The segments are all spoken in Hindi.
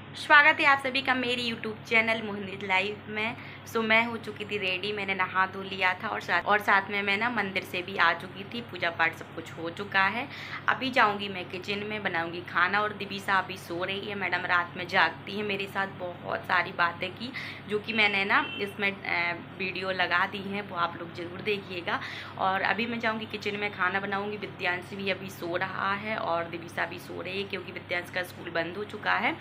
स्वागत है आप सभी का मेरी यूट्यूब चैनल मोहिनी लाइव में। मैं हो चुकी थी रेडी, मैंने नहा धो लिया था और साथ में मैं ना मंदिर से भी आ चुकी थी। पूजा पाठ सब कुछ हो चुका है। अभी जाऊंगी मैं किचन में, बनाऊंगी खाना। और दिविसा अभी सो रही है। मैडम रात में जागती है, मेरे साथ बहुत सारी बातें की जो कि मैंने ना इसमें वीडियो लगा दी हैं, वो आप लोग ज़रूर देखिएगा। और अभी मैं जाऊँगी किचन में, खाना बनाऊँगी। विद्यांश भी अभी सो रहा है और दिविसा भी सो रही है क्योंकि विद्यांश का स्कूल बंद हो चुका है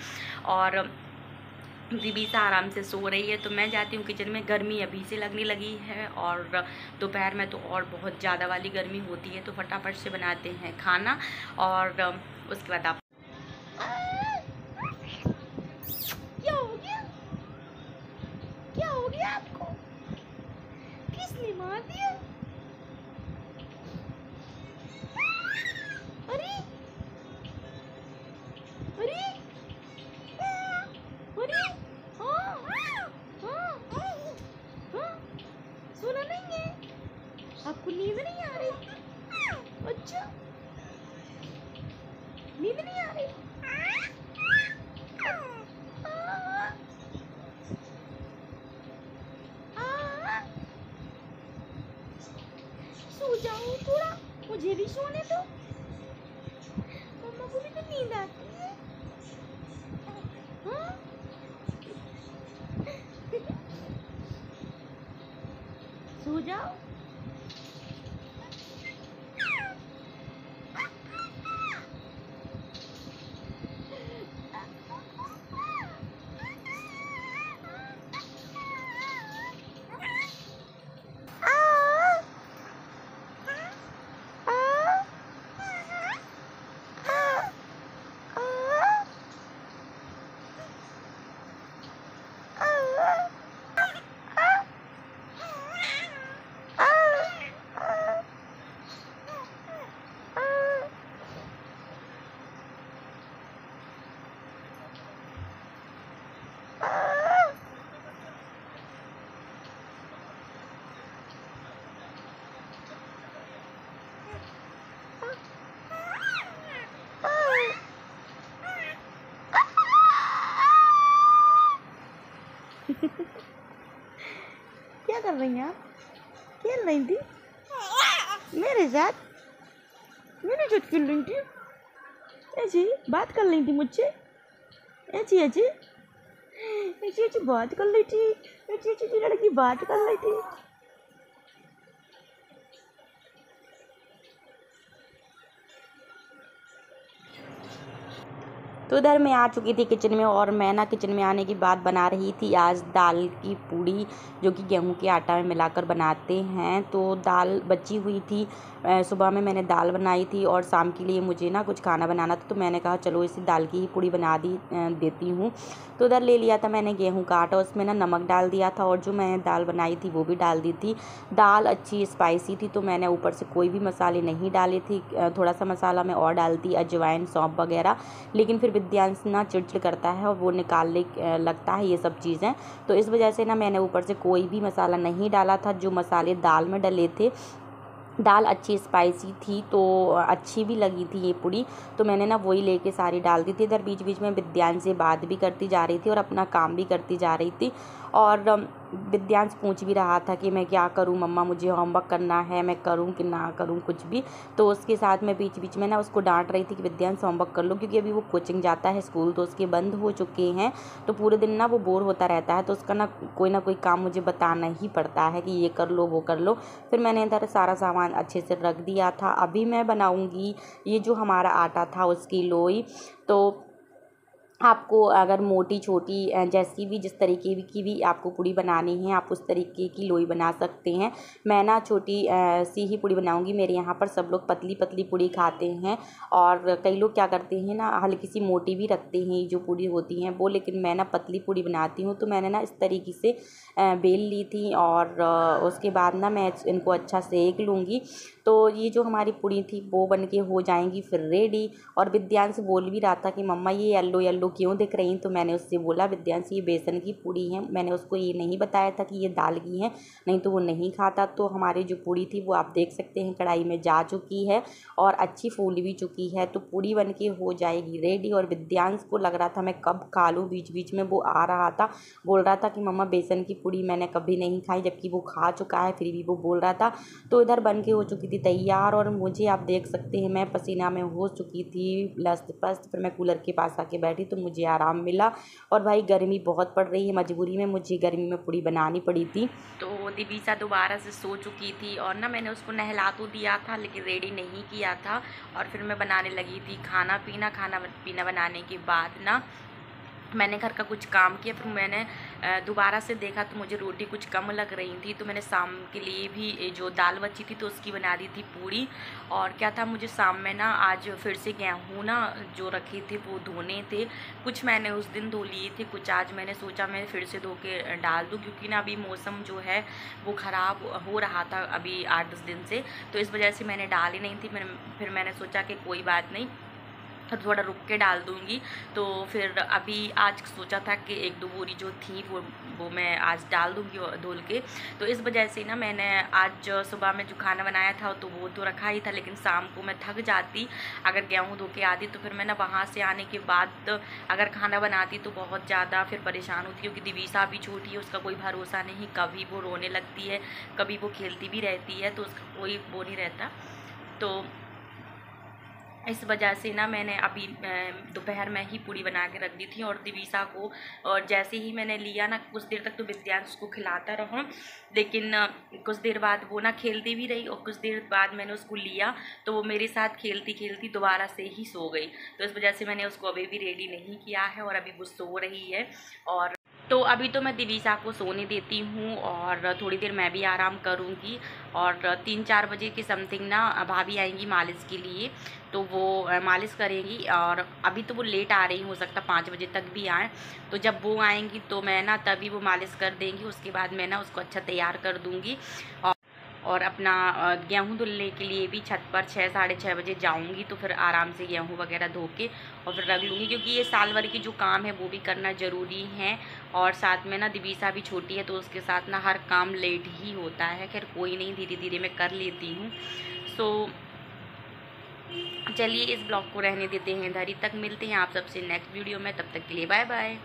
और दिविसा आराम से सो रही है। तो मैं जाती हूँ किचन में। गर्मी अभी से लगने लगी है और दोपहर में तो और बहुत ज़्यादा वाली गर्मी होती है। तो फटाफट से बनाते हैं खाना और उसके बाद आप क्या हो गया आपको? किसने मार दिया? अरे अरे अरे हाँ हाँ हाँ, सुना नहीं है? आपको नींद नहीं आ रही? अच्छा, नींद नहीं आ रही? सो जाओ थोड़ा, मुझे भी सोने दो। मम्मा को भी तो नींद आती है। हाँ? सो जाओ। क्या कर रही हैं आप? खेल रही थी मेरे साथ? मेरे साथ खेल रही थी? ऐसी बात कर रही थी मुझसे? ऐसी ऐसी ऐसी ऐसी बात कर रही थी? ऐसी ऐसी लड़की बात कर रही थी? तो इधर मैं आ चुकी थी किचन में और मैं ना किचन में आने के बाद बना रही थी आज दाल की पूड़ी, जो कि गेहूं के आटा में मिलाकर बनाते हैं। तो दाल बची हुई थी, सुबह में मैंने दाल बनाई थी और शाम के लिए मुझे ना कुछ खाना बनाना था। तो मैंने कहा चलो इसी दाल की ही पूड़ी बना देती हूँ। तो इधर ले लिया था मैंने गेहूँ का आटा, उसमें ना नमक डाल दिया था और जो मैंने दाल बनाई थी वो भी डाल दी थी। दाल अच्छी स्पाइसी थी तो मैंने ऊपर से कोई भी मसाले नहीं डाले थे। थोड़ा सा मसाला मैं और डालती, अजवाइन सौंफ वगैरह, लेकिन फिर विद्यांश ना चिड़चिड़ करता है और वो निकालने लगता है ये सब चीज़ें। तो इस वजह से ना मैंने ऊपर से कोई भी मसाला नहीं डाला था। जो मसाले दाल में डले थे, दाल अच्छी स्पाइसी थी तो अच्छी भी लगी थी ये पूड़ी, तो मैंने ना वही लेके सारी डाल दी थी। इधर बीच बीच में विद्यांश से बात भी करती जा रही थी और अपना काम भी करती जा रही थी। और विद्यांश पूछ भी रहा था कि मैं क्या करूं मम्मा, मुझे होमवर्क करना है, मैं करूं कि ना करूं कुछ भी। तो उसके साथ में बीच बीच में ना उसको डांट रही थी कि विद्यांश होमवर्क कर लो, क्योंकि अभी वो कोचिंग जाता है, स्कूल तो उसके बंद हो चुके हैं। तो पूरे दिन ना वो बोर होता रहता है, तो उसका ना कोई काम मुझे बताना ही पड़ता है कि ये कर लो वो कर लो। फिर मैंने इधर सारा सामान अच्छे से रख दिया था। अभी मैं बनाऊंगी ये जो हमारा आटा था उसकी लोई। तो आपको अगर मोटी छोटी जैसी भी जिस तरीके की भी आपको पूड़ी बनानी है, आप उस तरीके की लोई बना सकते हैं। मैं ना छोटी सी ही पूड़ी बनाऊंगी। मेरे यहाँ पर सब लोग पतली पतली पूड़ी खाते हैं और कई लोग क्या करते हैं ना हल्की सी मोटी भी रखते हैं जो पूड़ी होती हैं वो, लेकिन मैं ना पतली पूड़ी बनाती हूँ। तो मैंने ना इस तरीके से बेल ली थी और उसके बाद ना मैं इनको अच्छा सेक लूँगी। तो ये जो हमारी पूड़ी थी वो बन के हो जाएंगी फिर रेडी। और विद्यांश बोल भी रहा था कि मम्मा ये येलो येलो येलो क्यों दिख रही। तो मैंने उससे बोला विद्यांश ये बेसन की पूड़ी है, मैंने उसको ये नहीं बताया था कि ये दाल की है, नहीं तो वो नहीं खाता। तो हमारी जो पूड़ी थी वो आप देख सकते हैं कढ़ाई में जा चुकी है और अच्छी फूल भी चुकी है। तो पूड़ी बन के हो जाएगी रेडी। और विद्यांश को लग रहा था मैं कब खा लूँ, बीच बीच में वो आ रहा था, बोल रहा था कि मम्मा बेसन की पूड़ी मैंने कभी नहीं खाई, जबकि वो खा चुका है फिर भी वो बोल रहा था। तो इधर बन के हो चुकी थी तैयार और मुझे आप देख सकते हैं मैं पसीना में हो चुकी थी लस्त पस्त। फिर मैं कूलर के पास आके बैठी तो मुझे आराम मिला। और भाई गर्मी बहुत पड़ रही है, मजबूरी में मुझे गर्मी में पूड़ी बनानी पड़ी थी। तो दिवीसा दोबारा से सो चुकी थी और ना मैंने उसको नहला तो दिया था लेकिन रेडी नहीं किया था। और फिर मैं बनाने लगी थी खाना पीना बनाने के बाद ना मैंने घर का कुछ काम किया। फिर मैंने दोबारा से देखा तो मुझे रोटी कुछ कम लग रही थी, तो मैंने शाम के लिए भी जो दाल बची थी तो उसकी बना दी थी पूड़ी। और क्या था, मुझे शाम में ना आज फिर से गेहूँ ना जो रखे थे वो धोने थे। कुछ मैंने उस दिन धो लिए थे, कुछ आज मैंने सोचा मैं फिर से धो के डाल दूँ, क्योंकि ना अभी मौसम जो है वो ख़राब हो रहा था अभी 8-10 दिन से, तो इस वजह से मैंने डाली नहीं थी। फिर मैंने सोचा कि कोई बात नहीं, तो थोड़ा रुक के डाल दूँगी। तो फिर अभी आज सोचा था कि 1-2 बोरी जो थी वो मैं आज डाल दूँगी धुल के। तो इस वजह से ना मैंने आज सुबह में जो खाना बनाया था तो वो तो रखा ही था, लेकिन शाम को मैं थक जाती अगर गेहूँ धो के आती। तो फिर मैं ना वहाँ से आने के बाद अगर खाना बनाती तो बहुत ज़्यादा फिर परेशान होती, क्योंकि दिवीसा भी छोटी है, उसका कोई भरोसा नहीं, कभी वो रोने लगती है, कभी वो खेलती भी रहती है, तो उसका कोई वो नहीं रहता। तो इस वजह से ना मैंने अभी दोपहर में ही पूड़ी बना के रख दी थी। और दिवीसा को और जैसे ही मैंने लिया ना कुछ देर तक तो विद्यांश को खिलाता रहा, लेकिन कुछ देर बाद वो ना खेलती भी रही और कुछ देर बाद मैंने उसको लिया तो वो मेरे साथ खेलती खेलती दोबारा से ही सो गई। तो इस वजह से मैंने उसको अभी भी रेडी नहीं किया है और अभी वो सो रही है। और तो अभी तो मैं दिवीसा को सोने देती हूँ और थोड़ी देर मैं भी आराम करूँगी। और 3-4 बजे के समथिंग ना भाभी आएंगी मालिश के लिए, तो वो मालिश करेंगी। और अभी तो वो लेट आ रही, हो सकता 5 बजे तक भी आएँ। तो जब वो आएंगी तो मैं ना तभी वो मालिश कर देंगी, उसके बाद मैं ना उसको अच्छा तैयार कर दूँगी। और अपना गेहूँ धुलने के लिए भी छत पर 6-6:30 बजे जाऊँगी, तो फिर आराम से गेहूँ वगैरह धो के और फिर रख लूँगी, क्योंकि ये साल भर की जो काम है वो भी करना ज़रूरी है। और साथ में ना दिवीसा भी छोटी है तो उसके साथ ना हर काम लेट ही होता है। खैर कोई नहीं, धीरे धीरे मैं कर लेती हूँ। सो चलिए इस ब्लॉग को रहने देते हैं इधर ही तक, मिलते हैं आप सबसे नेक्स्ट वीडियो में, तब तक के लिए बाय बाय।